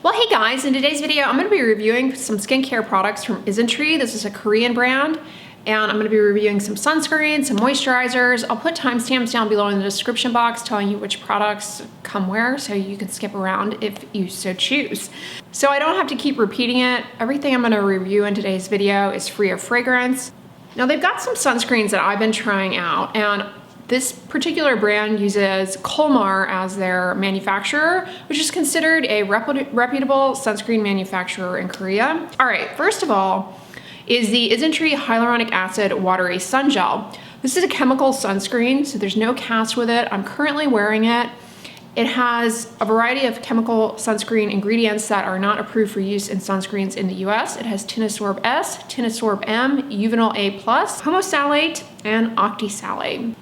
Well, hey guys, in today's video, I'm gonna be reviewing some skincare products from Isntree. This is a Korean brand, and I'm gonna be reviewing some sunscreen, some moisturizers. I'll put timestamps down below in the description box telling you which products come where, so you can skip around if you so choose. So I don't have to keep repeating it. Everything I'm gonna review in today's video is free of fragrance. Now they've got some sunscreens that I've been trying out, and this particular brand uses Kolmar as their manufacturer, which is considered a reputable sunscreen manufacturer in Korea. All right, first of all is the Isntree Hyaluronic Acid Watery Sun Gel. This is a chemical sunscreen, so there's no cast with it. I'm currently wearing it. It has a variety of chemical sunscreen ingredients that are not approved for use in sunscreens in the US. It has tinosorb S, tinosorb M, Uvinol A+, homosalate, and octisalate.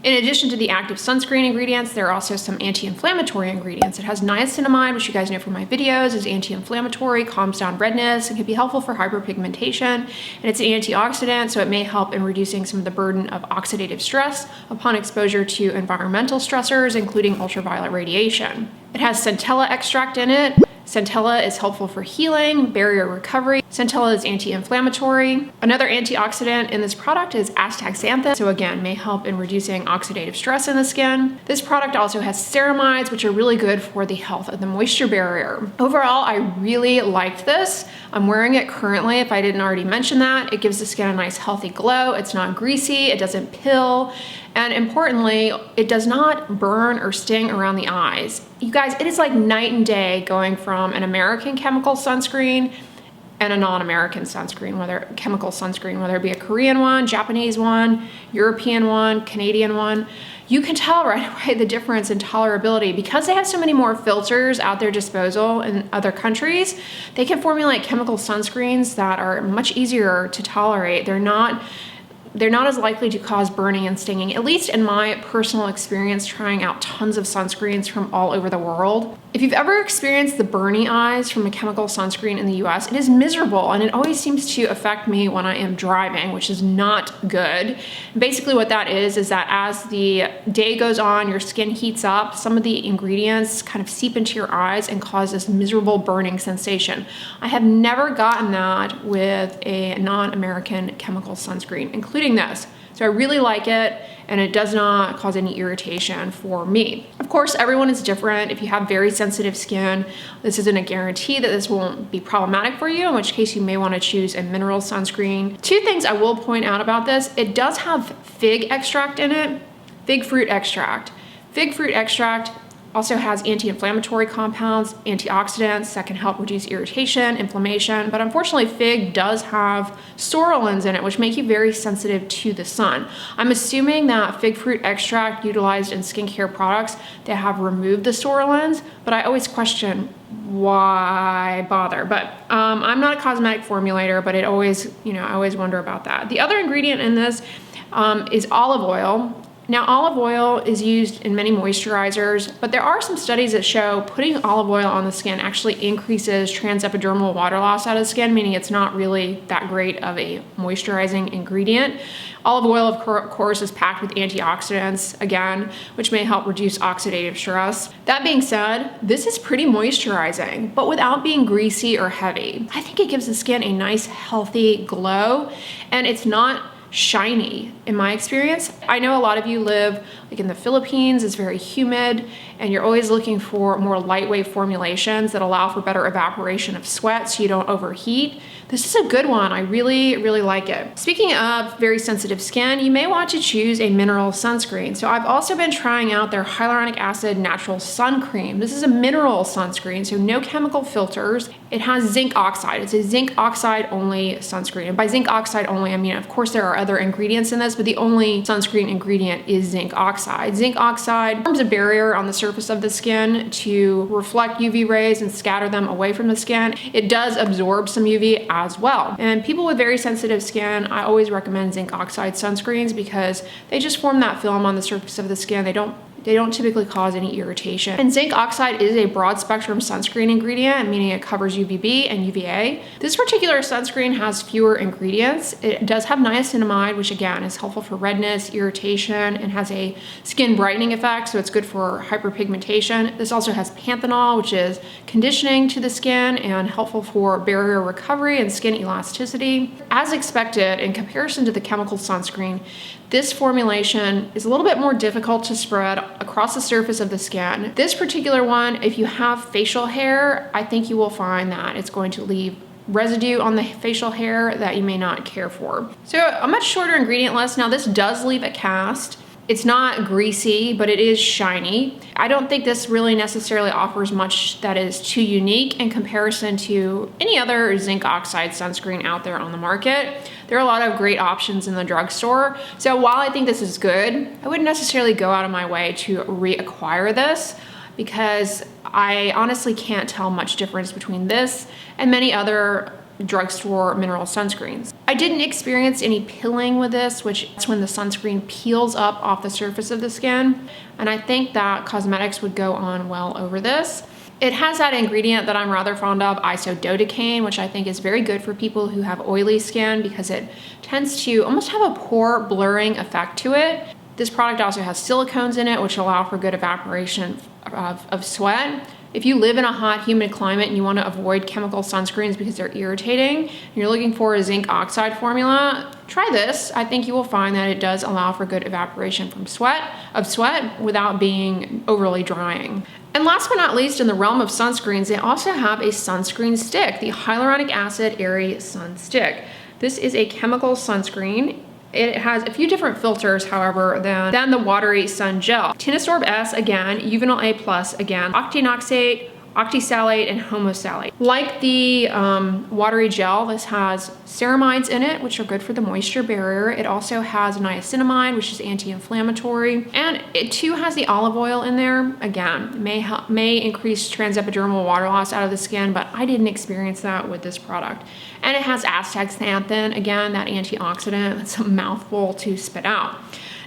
In addition to the active sunscreen ingredients, there are also some anti-inflammatory ingredients. It has niacinamide, which you guys know from my videos is anti-inflammatory, calms down redness, and can be helpful for hyperpigmentation. And it's an antioxidant, so it may help in reducing some of the burden of oxidative stress upon exposure to environmental stressors, including ultraviolet radiation. It has centella extract in it. Centella is helpful for healing, barrier recovery. Centella is anti-inflammatory. Another antioxidant in this product is astaxanthin, so again, may help in reducing oxidative stress in the skin. This product also has ceramides, which are really good for the health of the moisture barrier. Overall, I really liked this. I'm wearing it currently, if I didn't already mention that. It gives the skin a nice healthy glow. It's not greasy, it doesn't pill, and importantly, it does not burn or sting around the eyes. You guys, it is like night and day going from an American chemical sunscreen and a non-American sunscreen, chemical sunscreen, whether it be a Korean one, Japanese one, European one, Canadian one. You can tell right away the difference in tolerability. Because they have so many more filters at their disposal in other countries, they can formulate chemical sunscreens that are much easier to tolerate. They're not as likely to cause burning and stinging, at least in my personal experience trying out tons of sunscreens from all over the world. If you've ever experienced the burny eyes from a chemical sunscreen in the US, it is miserable, and it always seems to affect me when I am driving, which is not good. Basically what that is that as the day goes on, your skin heats up, some of the ingredients kind of seep into your eyes and cause this miserable burning sensation. I have never gotten that with a non-American chemical sunscreen, including this. So I really like it, and it does not cause any irritation for me. Of course, everyone is different. If you have very sensitive skin, this isn't a guarantee that this won't be problematic for you, in which case you may want to choose a mineral sunscreen. Two things I will point out about this: it does have fig extract in it, fig fruit extract. Fig fruit extract also has anti-inflammatory compounds, antioxidants that can help reduce irritation, inflammation, but unfortunately fig does have psoralen in it, which make you very sensitive to the sun. I'm assuming that fig fruit extract utilized in skincare products, they have removed the psoralen, but I always question why bother. But I'm not a cosmetic formulator, but it always, I always wonder about that. The other ingredient in this is olive oil. Now, olive oil is used in many moisturizers, but there are some studies that show putting olive oil on the skin actually increases transepidermal water loss out of the skin, meaning it's not really that great of a moisturizing ingredient. Olive oil, of course, is packed with antioxidants, again, which may help reduce oxidative stress. That being said, this is pretty moisturizing, but without being greasy or heavy. I think it gives the skin a nice, healthy glow, and it's not shiny in my experience. I know a lot of you live like in the Philippines, it's very humid, and you're always looking for more lightweight formulations that allow for better evaporation of sweat so you don't overheat. This is a good one. I really, really like it. Speaking of very sensitive skin, you may want to choose a mineral sunscreen. So I've also been trying out their Hyaluronic Acid Natural Sun Cream. This is a mineral sunscreen, so no chemical filters. It has zinc oxide. It's a zinc oxide only sunscreen. And by zinc oxide only, I mean, of course there are other ingredients in this, but the only sunscreen ingredient is zinc oxide. Zinc oxide forms a barrier on the surface of the skin to reflect UV rays and scatter them away from the skin. It does absorb some UV as well. And people with very sensitive skin, I always recommend zinc oxide sunscreens because they just form that film on the surface of the skin. They don't They don't typically cause any irritation. And zinc oxide is a broad spectrum sunscreen ingredient, meaning it covers UVB and UVA. This particular sunscreen has fewer ingredients. It does have niacinamide, which again is helpful for redness, irritation, and has a skin brightening effect, so it's good for hyperpigmentation. This also has panthenol, which is conditioning to the skin and helpful for barrier recovery and skin elasticity. As expected, in comparison to the chemical sunscreen, this formulation is a little bit more difficult to spread across the surface of the skin. This particular one, if you have facial hair, I think you will find that it's going to leave residue on the facial hair that you may not care for. So a much shorter ingredient list. Now this does leave a cast. It's not greasy, but it is shiny. I don't think this really necessarily offers much that is too unique in comparison to any other zinc oxide sunscreen out there on the market. There are a lot of great options in the drugstore. So while I think this is good, I wouldn't necessarily go out of my way to reacquire this because I honestly can't tell much difference between this and many other drugstore mineral sunscreens. I didn't experience any pilling with this, which is when the sunscreen peels up off the surface of the skin. And I think that cosmetics would go on well over this. It has that ingredient that I'm rather fond of, isododecane, which I think is very good for people who have oily skin because it tends to almost have a pore blurring effect to it. This product also has silicones in it, which allow for good evaporation of sweat. If you live in a hot, humid climate and you want to avoid chemical sunscreens because they're irritating, and you're looking for a zinc oxide formula, try this. I think you will find that it does allow for good evaporation from sweat without being overly drying. And last but not least, in the realm of sunscreens, they also have a sunscreen stick, the Hyaluronic Acid Airy Sun Stick. This is a chemical sunscreen. It has a few different filters, however, than the Watery Sun Gel. Tinosorb S again, Uvinol A+ again, octinoxate, octisalate, and homosalate. Like the Watery Gel, this has ceramides in it, which are good for the moisture barrier. It also has niacinamide, which is anti-inflammatory. And it too has the olive oil in there. Again, may increase transepidermal water loss out of the skin, but I didn't experience that with this product. And it has astaxanthin, again, that antioxidant. That's a mouthful to spit out.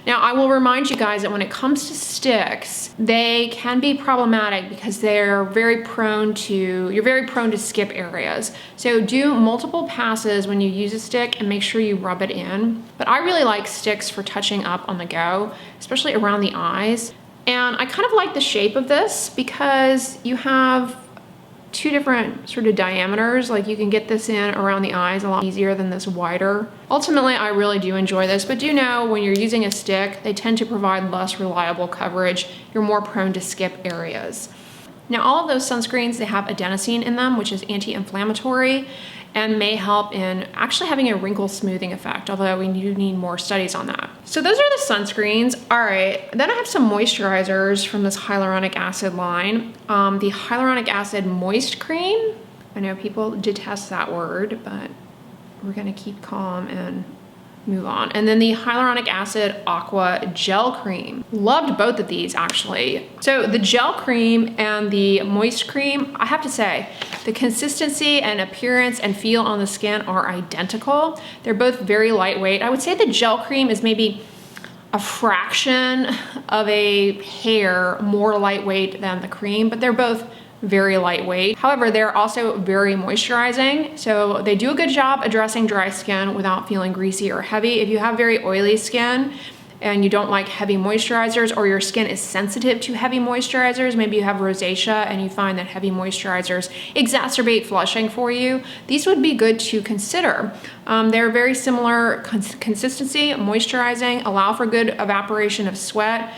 Now, I will remind you guys that when it comes to sticks, they can be problematic because you're very prone to skip areas. So do multiple passes when you use a stick and make sure you rub it in. But I really like sticks for touching up on the go, especially around the eyes. And I kind of like the shape of this because you have two different sort of diameters. Like you can get this in around the eyes a lot easier than this wider. Ultimately, I really do enjoy this, but do know when you're using a stick, they tend to provide less reliable coverage. You're more prone to skip areas. Now, all of those sunscreens, they have adenosine in them, which is anti-inflammatory and may help in actually having a wrinkle smoothing effect, although we do need more studies on that. So those are the sunscreens. All right, then I have some moisturizers from this hyaluronic acid line. The Hyaluronic Acid Moist Cream. I know people detest that word, but we're gonna keep calm and move on. And then the Hyaluronic Acid Aqua Gel Cream. Loved both of these actually. So the gel cream and the moist cream, I have to say, the consistency and appearance and feel on the skin are identical. They're both very lightweight. I would say the gel cream is maybe a fraction of a hair more lightweight than the cream, but they're both very lightweight. However, they're also very moisturizing. So they do a good job addressing dry skin without feeling greasy or heavy. If you have very oily skin and you don't like heavy moisturizers, or your skin is sensitive to heavy moisturizers, maybe you have rosacea and you find that heavy moisturizers exacerbate flushing for you, these would be good to consider. They're very similar consistency, moisturizing, allow for good evaporation of sweat,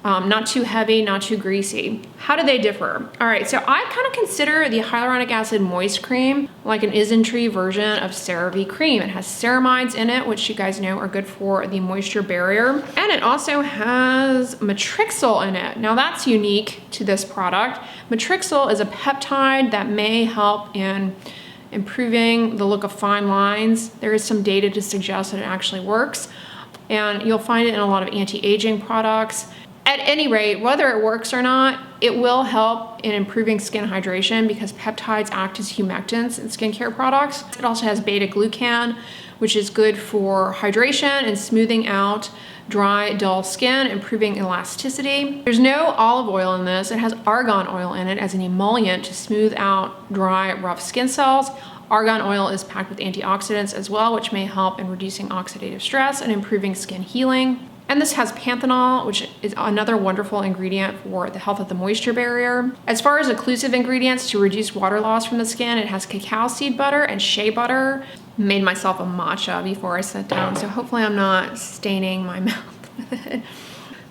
not too heavy, not too greasy. How do they differ? All right, so I kind of consider the Hyaluronic Acid Moist Cream like an Isntree version of CeraVe cream. It has ceramides in it, which you guys know are good for the moisture barrier. And it also has matrixyl in it. Now that's unique to this product. Matrixyl is a peptide that may help in improving the look of fine lines. There is some data to suggest that it actually works. And you'll find it in a lot of anti-aging products. At any rate, whether it works or not, it will help in improving skin hydration because peptides act as humectants in skincare products. It also has beta-glucan, which is good for hydration and smoothing out dry, dull skin, improving elasticity. There's no olive oil in this. It has argan oil in it as an emollient to smooth out dry, rough skin cells. Argan oil is packed with antioxidants as well, which may help in reducing oxidative stress and improving skin healing. And this has panthenol, which is another wonderful ingredient for the health of the moisture barrier. As far as occlusive ingredients to reduce water loss from the skin, it has cacao seed butter and shea butter. Made myself a matcha before I sat down, so hopefully I'm not staining my mouth with it.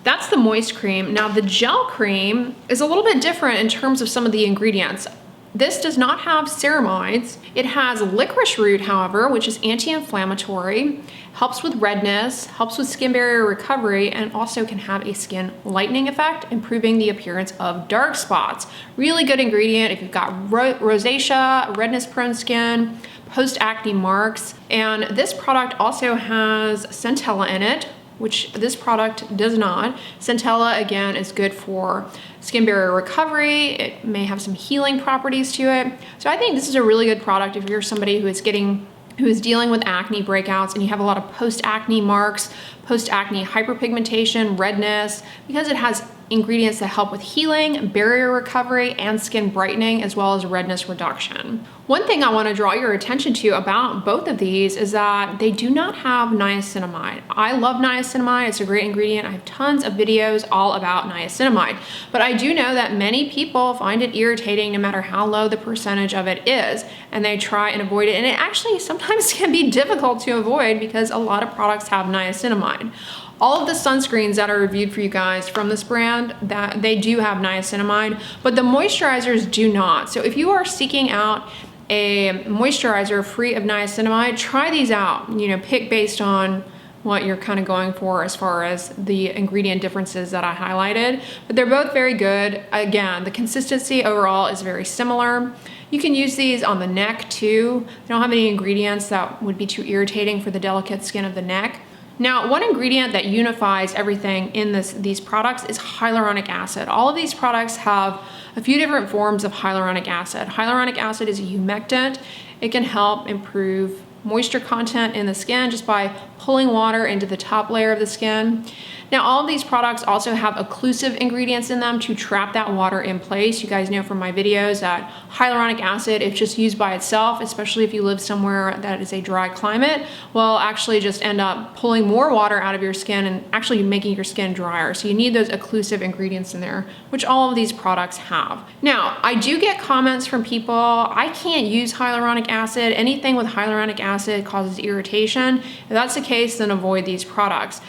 That's the moist cream. Now the gel cream is a little bit different in terms of some of the ingredients. This does not have ceramides. It has licorice root, however, which is anti-inflammatory, helps with redness, helps with skin barrier recovery, and also can have a skin lightening effect, improving the appearance of dark spots. Really good ingredient if you've got rosacea, redness-prone skin, post-acne marks. And this product also has centella in it, which this product does not. Centella, again, is good for skin barrier recovery. It may have some healing properties to it. So I think this is a really good product if you're somebody who is dealing with acne breakouts and you have a lot of post-acne marks, post-acne hyperpigmentation, redness, because it has ingredients that help with healing, barrier recovery, and skin brightening, as well as redness reduction. One thing I want to draw your attention to about both of these is that they do not have niacinamide. I love niacinamide. It's a great ingredient. I have tons of videos all about niacinamide, but I do know that many people find it irritating no matter how low the percentage of it is, and they try and avoid it. And it actually sometimes can be difficult to avoid because a lot of products have niacinamide. All of the sunscreens that are reviewed for you guys from this brand, that they do have niacinamide, but the moisturizers do not. So if you are seeking out a moisturizer free of niacinamide, try these out. You know, pick based on what you're kind of going for as far as the ingredient differences that I highlighted, but they're both very good. Again, the consistency overall is very similar. You can use these on the neck too. They don't have any ingredients that would be too irritating for the delicate skin of the neck. Now, one ingredient that unifies everything in these products is hyaluronic acid. All of these products have a few different forms of hyaluronic acid. Hyaluronic acid is a humectant. It can help improve moisture content in the skin just by pulling water into the top layer of the skin. Now, all of these products also have occlusive ingredients in them to trap that water in place. You guys know from my videos that hyaluronic acid, if just used by itself, especially if you live somewhere that is a dry climate, will actually just end up pulling more water out of your skin and actually making your skin drier. So you need those occlusive ingredients in there, which all of these products have. Now, I do get comments from people, I can't use hyaluronic acid. Anything with hyaluronic acid causes irritation. If that's the case, then avoid these products.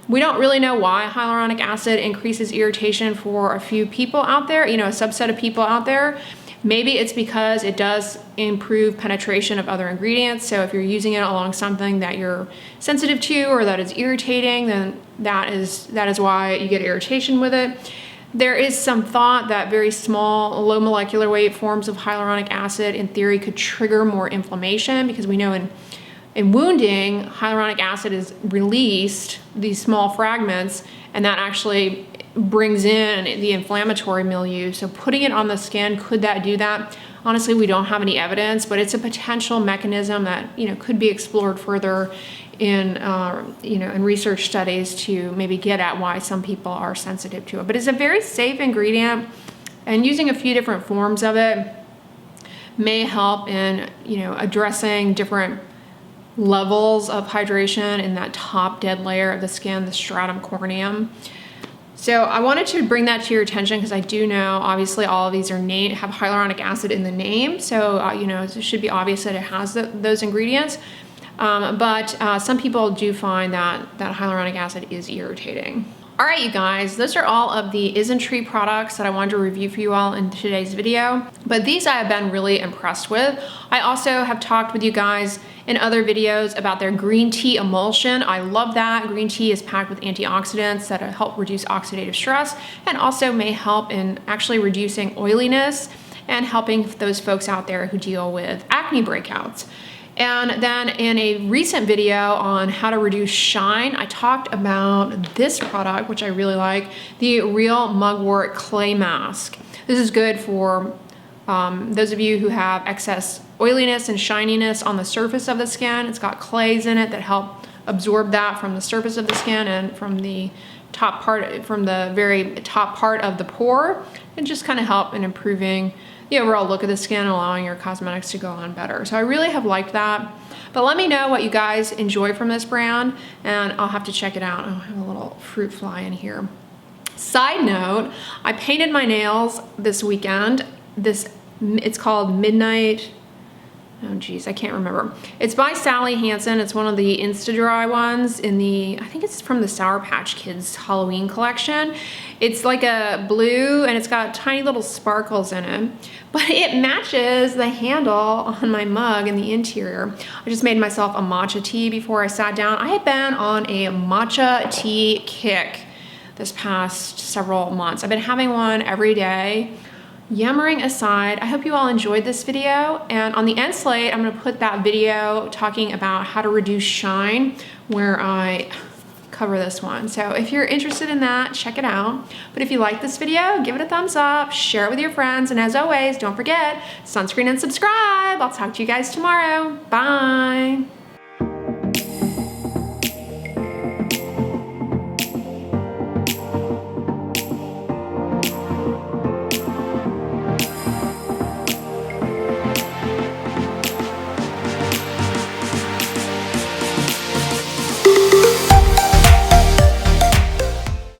We don't really know why hyaluronic acid increases irritation for a few people out there, you know, a subset of people out there. Maybe it's because it does improve penetration of other ingredients. So if you're using it along something that you're sensitive to or that is irritating, then that is why you get irritation with it. There is some thought that very small, low molecular weight forms of hyaluronic acid in theory could trigger more inflammation, because we know in wounding, hyaluronic acid is released, these small fragments, and that actually brings in the inflammatory milieu. So putting it on the skin, could that do that? Honestly, we don't have any evidence, but it's a potential mechanism that, you know, could be explored further in in research studies to maybe get at why some people are sensitive to it. But it's a very safe ingredient, and using a few different forms of it may help in, you know, addressing different levels of hydration in that top dead layer of the skin, the stratum corneum. So I wanted to bring that to your attention because I do know obviously all of these have hyaluronic acid in the name, so you know, it should be obvious that it has those ingredients. But some people do find that hyaluronic acid is irritating. All right, you guys, those are all of the Isntree products that I wanted to review for you all in today's video, but these I have been really impressed with. I also have talked with you guys in other videos about their green tea emulsion. I love that. Green tea is packed with antioxidants that help reduce oxidative stress and also may help in actually reducing oiliness and helping those folks out there who deal with acne breakouts. And then in a recent video on how to reduce shine, I talked about this product, which I really like, the Real Mugwort Clay Mask. This is good for those of you who have excess oiliness and shininess on the surface of the skin. It's got clays in it that help absorb that from the surface of the skin and from the top part, from the very top part of the pore, and just kind of help in improving the overall look of the skin and allowing your cosmetics to go on better. So I really have liked that. But let me know what you guys enjoy from this brand, and I'll have to check it out. Oh, I have a little fruit fly in here. Side note, I painted my nails this weekend. It's called Midnight, oh geez, I can't remember. It's by Sally Hansen. It's one of the Insta-Dry ones in the, I think it's from the Sour Patch Kids Halloween collection. It's like a blue and it's got tiny little sparkles in it, but it matches the handle on my mug in the interior. I just made myself a matcha tea before I sat down. I had been on a matcha tea kick this past several months. I've been having one every day. Yammering aside, I hope you all enjoyed this video, and on the end slate, I'm gonna put that video talking about how to reduce shine where I cover this one. So if you're interested in that, check it out. But if you like this video, give it a thumbs up, share it with your friends, and as always, don't forget, sunscreen and subscribe. I'll talk to you guys tomorrow. Bye.